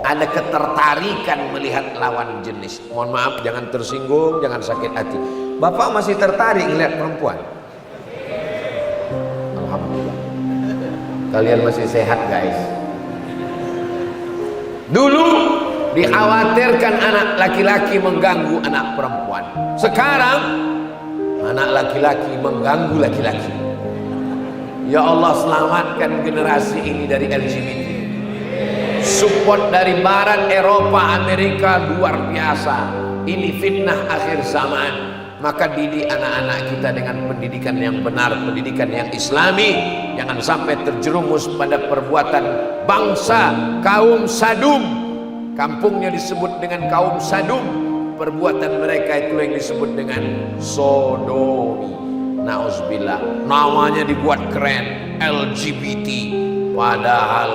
Ada ketertarikan melihat lawan jenis. Mohon maaf, jangan tersinggung, jangan sakit hati. Bapak masih tertarik melihat perempuan? Alhamdulillah. Kalian masih sehat guys. Dulu dikhawatirkan anak laki-laki mengganggu anak perempuan. Sekarang anak laki-laki mengganggu laki-laki. Ya Allah, selamatkan generasi ini dari LGBT. Support dari Barat, Eropa, Amerika luar biasa. Ini fitnah akhir zaman. Maka didik anak-anak kita dengan pendidikan yang benar, pendidikan yang islami. Jangan sampai terjerumus pada perbuatan bangsa kaum Sadum. Kampungnya disebut dengan kaum Sadum. Perbuatan mereka itu yang disebut dengan sodomi. Nauzubillah. Namanya dibuat keren, LGBT. Padahal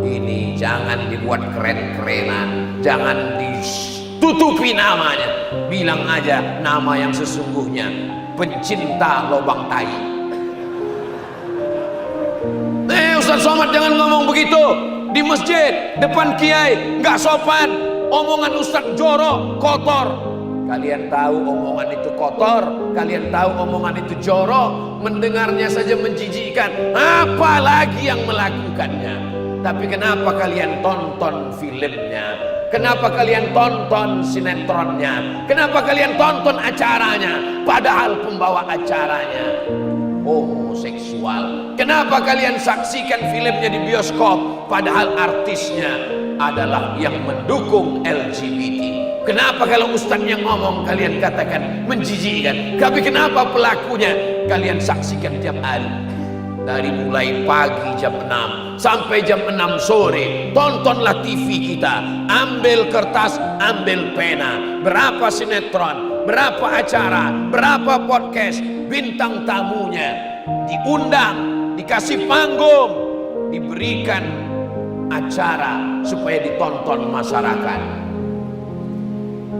ini jangan dibuat keren-kerenan, jangan ditutupi namanya. Bilang aja nama yang sesungguhnya, pencinta lobang tai. Ustaz Somad jangan ngomong begitu di masjid, depan kiai, nggak sopan. Omongan Ustaz jorok, kotor. Kalian tahu omongan itu kotor, kalian tahu omongan itu jorok, mendengarnya saja menjijikkan, apalagi yang melakukannya. Tapi kenapa kalian tonton filmnya? Kenapa kalian tonton sinetronnya? Kenapa kalian tonton acaranya? Padahal pembawa acaranya homoseksual. Kenapa kalian saksikan filmnya di bioskop? Padahal artisnya adalah yang mendukung LGBT. Kenapa kalau ustadz yang ngomong kalian katakan menjijikkan? Tapi kenapa pelakunya kalian saksikan tiap hari? Dari mulai pagi jam 6 sampai jam 6 sore, tontonlah TV kita. Ambil kertas, ambil pena. Berapa sinetron, berapa acara, berapa podcast, bintang tamunya diundang, dikasih panggung, diberikan acara supaya ditonton masyarakat.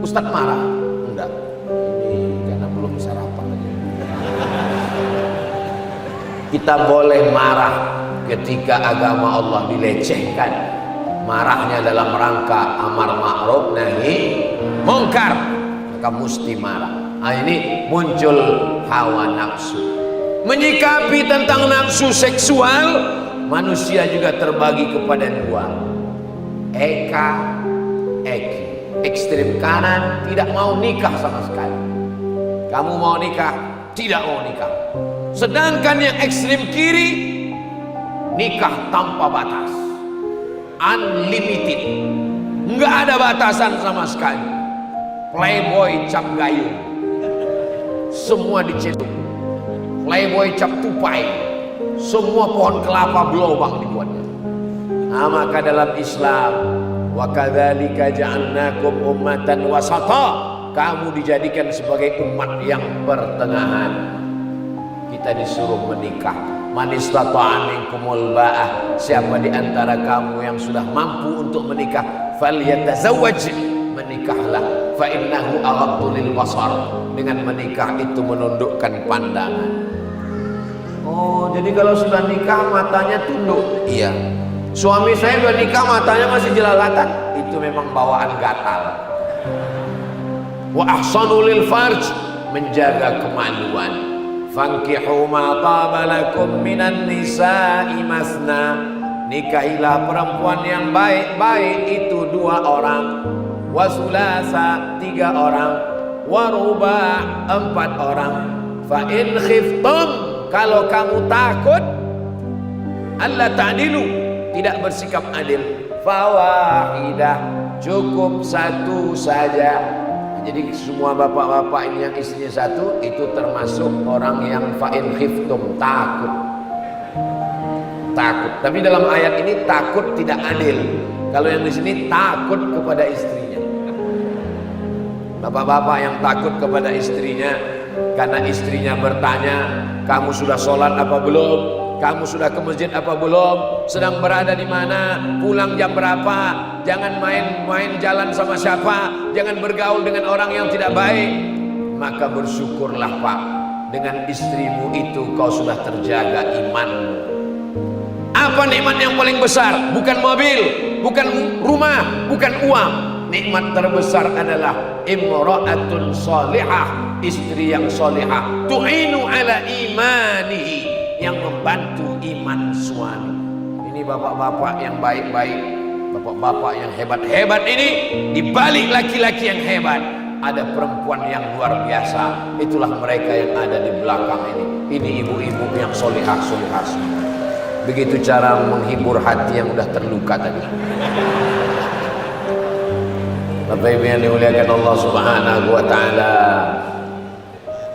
Ustadz marah? Enggak. Ini karena belum sarapan aja. Kita boleh marah ketika agama Allah dilecehkan. Marahnya dalam rangka amar ma'ruf nahi mungkar, maka mesti marah. Nah, ini muncul hawa nafsu. Menyikapi tentang nafsu seksual, manusia juga terbagi kepada dua. Eka, eki. Ekstrem kanan tidak mau nikah sama sekali. Kamu mau nikah, tidak mau nikah. Sedangkan yang ekstrem kiri, nikah tanpa batas, unlimited, nggak ada batasan sama sekali. Playboy cap gayung, semua dicetuk. Playboy cap tupai, semua pohon kelapa berlubang dibuatnya. Nah, maka dalam Islam, wa kadzalika ja'alnakum ummatan wasata, kamu dijadikan sebagai umat yang pertengahan. Kita disuruh menikah. Man istata'a minkumul ba'ah, siapa di antara kamu yang sudah mampu untuk menikah, falyatazawwaj, menikahlah. Fa innahu aghaddu lil basar, dengan menikah itu menundukkan pandangan. Oh, jadi kalau sudah nikah matanya tunduk. Iya. Suami saya udah nikah matanya masih jelalatan, itu memang bawaan gatal. Wa ahsanu lil farj, menjaga kemaluan. Fankihu ma taba lakum minan nisa'i masna, nikahilah perempuan yang baik-baik itu 2 orang, wa sulasa 3 orang, wa ruba' 4 orang. Fa in khiftum, kalau kamu takut alla ta'dilu, tidak bersikap adil, fawahidah, cukup 1 saja. Jadi semua bapak-bapak ini yang istrinya 1 itu termasuk orang yang fa'in khiftum, takut. Takut. Tapi dalam ayat ini takut tidak adil. Kalau yang di sini takut kepada istrinya. Bapak-bapak yang takut kepada istrinya karena istrinya bertanya, kamu sudah sholat apa belum? Kamu sudah ke masjid apa belum? Sedang berada di mana? Pulang jam berapa? Jangan main-main jalan sama siapa? Jangan bergaul dengan orang yang tidak baik. Maka bersyukurlah Pak, dengan istrimu itu kau sudah terjaga imanmu. Apa nikmat yang paling besar? Bukan mobil, bukan rumah, bukan uang. Nikmat terbesar adalah imra'atun salihah, istri yang salihah, tu'inu ala imanihi, yang membantu iman suami. Ini bapak-bapak yang baik-baik, bapak-bapak yang hebat-hebat ini, di balik laki-laki yang hebat ada perempuan yang luar biasa. Itulah mereka yang ada di belakang ini. Ini ibu-ibu yang solihah-solihah. Begitu cara menghibur hati yang udah terluka tadi. Bapak Ibu yang dimuliakan Allah Subhanahu wa taala.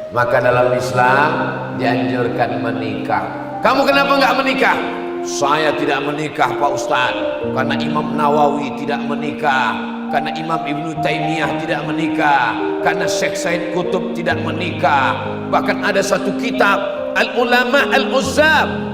Maka dalam Islam dianjurkan menikah. Kamu kenapa nggak menikah? Saya tidak menikah Pak Ustadz, karena Imam Nawawi tidak menikah, karena Imam Ibnu Taimiyah tidak menikah, karena Syekh Said Qutb tidak menikah. Bahkan ada satu kitab Al-Ulama Al-Uzzab,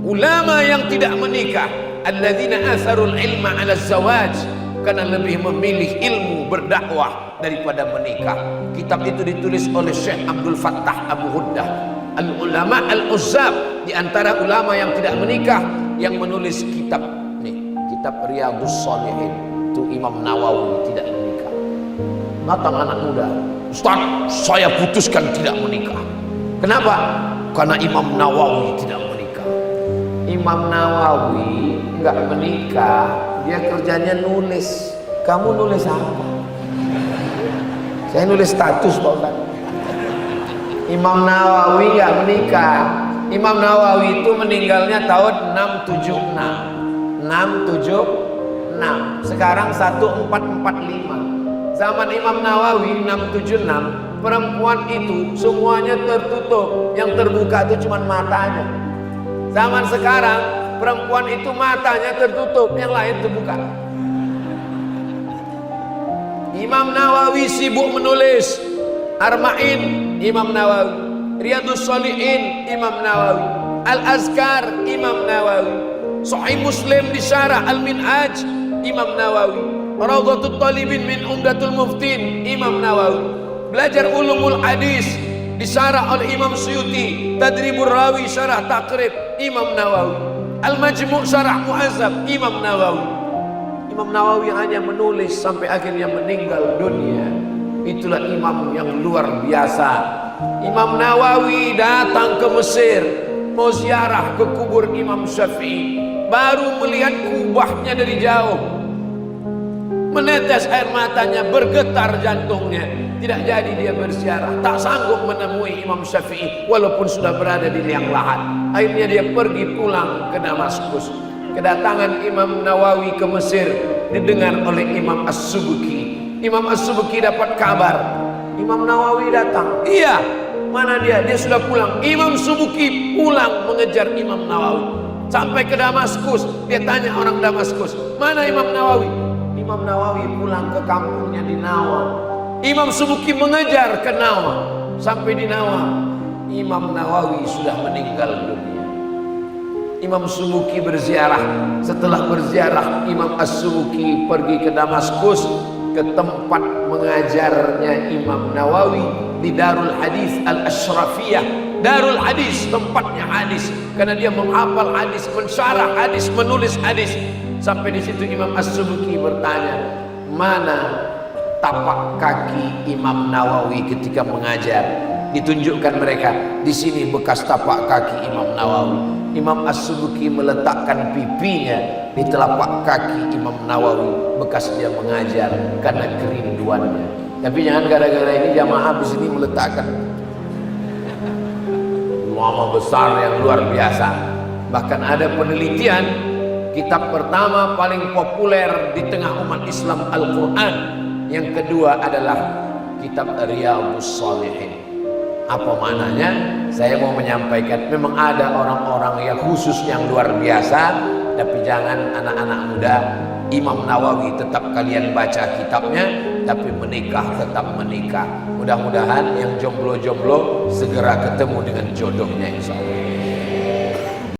ulama yang tidak menikah, alladzina atharul ilma 'ala zawaj, karena lebih memilih ilmu berdakwah daripada menikah. Kitab itu ditulis oleh Syekh Abdul Fattah Abu Huddah. Al-Ulama Al-Uzzab, di antara ulama yang tidak menikah, yang menulis kitab nih, kitab Riyadhus Shalihin, itu Imam Nawawi tidak menikah. Datang anak muda, Ustaz, saya putuskan tidak menikah. Kenapa? Karena Imam Nawawi tidak menikah. Imam Nawawi nggak menikah, dia kerjanya nulis. Kamu nulis apa? Saya nulis status Pak Ustaz. Imam Nawawi nggak menikah. Imam Nawawi itu meninggalnya tahun 676. Sekarang 1445. Zaman Imam Nawawi 676, perempuan itu semuanya tertutup, yang terbuka itu cuma matanya. Zaman sekarang perempuan itu matanya tertutup, yang lain terbuka. Imam Nawawi sibuk menulis Arba'in, Imam Nawawi, Riyadhus Shalihin, Imam Nawawi, Al-Azkar, Imam Nawawi, Sahih Muslim disyarah Al-Minhaj, Imam Nawawi, Rawdatul Talibin min Umdatul Muftin, Imam Nawawi, belajar ulumul hadis disyarah oleh Imam Suyuti, Tadribur Rawi syarah Taqrib, Imam Nawawi, Al-Majmu' syarah Mu'azzab, Imam Nawawi. Imam Nawawi hanya menulis sampai akhirnya meninggal dunia. Itulah imam yang luar biasa. Imam Nawawi datang ke Mesir, mau ziarah ke kubur Imam Syafi'i, baru melihat kubahnya dari jauh, menetes air matanya, bergetar jantungnya. Tidak jadi dia berziarah, tak sanggup menemui Imam Syafi'i walaupun sudah berada di liang lahat. Akhirnya dia pergi pulang ke Damaskus. Kedatangan Imam Nawawi ke Mesir didengar oleh Imam As-Subki. Imam As-Subki dapat kabar Imam Nawawi datang. Iya, mana dia? Dia sudah pulang. Imam Subki pulang mengejar Imam Nawawi sampai ke Damaskus. Dia tanya orang Damaskus, mana Imam Nawawi? Imam Nawawi pulang ke kampungnya di Nawa. Imam Subki mengejar ke Nawa. Sampai di Nawa, Imam Nawawi sudah meninggal dunia. Imam Subki berziarah. Setelah berziarah, Imam As-Subki pergi ke Damaskus, ke tempat mengajarnya Imam Nawawi di Darul Hadis Al-Ashrafiyah. Darul Hadis, tempatnya hadis, karena dia menghafal hadis, mensyarah hadis, menulis hadis. Sampai di situ Imam As-Subki bertanya, mana tapak kaki Imam Nawawi ketika mengajar? Ditunjukkan mereka, di sini bekas tapak kaki Imam Nawawi. Imam As-Subki meletakkan pipinya di telapak kaki Imam Nawawi bekas dia mengajar karena kerinduannya. Tapi jangan gara-gara ini jamaah di sini meletakkan ulama besar yang luar biasa. Bahkan ada penelitian, kitab pertama paling populer di tengah umat Islam Al-Quran, yang kedua adalah kitab Riyadhus Shalihin. Apa maknanya? Saya mau menyampaikan, memang ada orang-orang yang khusus yang luar biasa, tapi jangan anak-anak muda. Imam Nawawi tetap kalian baca kitabnya, tapi menikah tetap menikah. Mudah-mudahan yang jomblo-jomblo segera ketemu dengan jodohnya, insya Allah.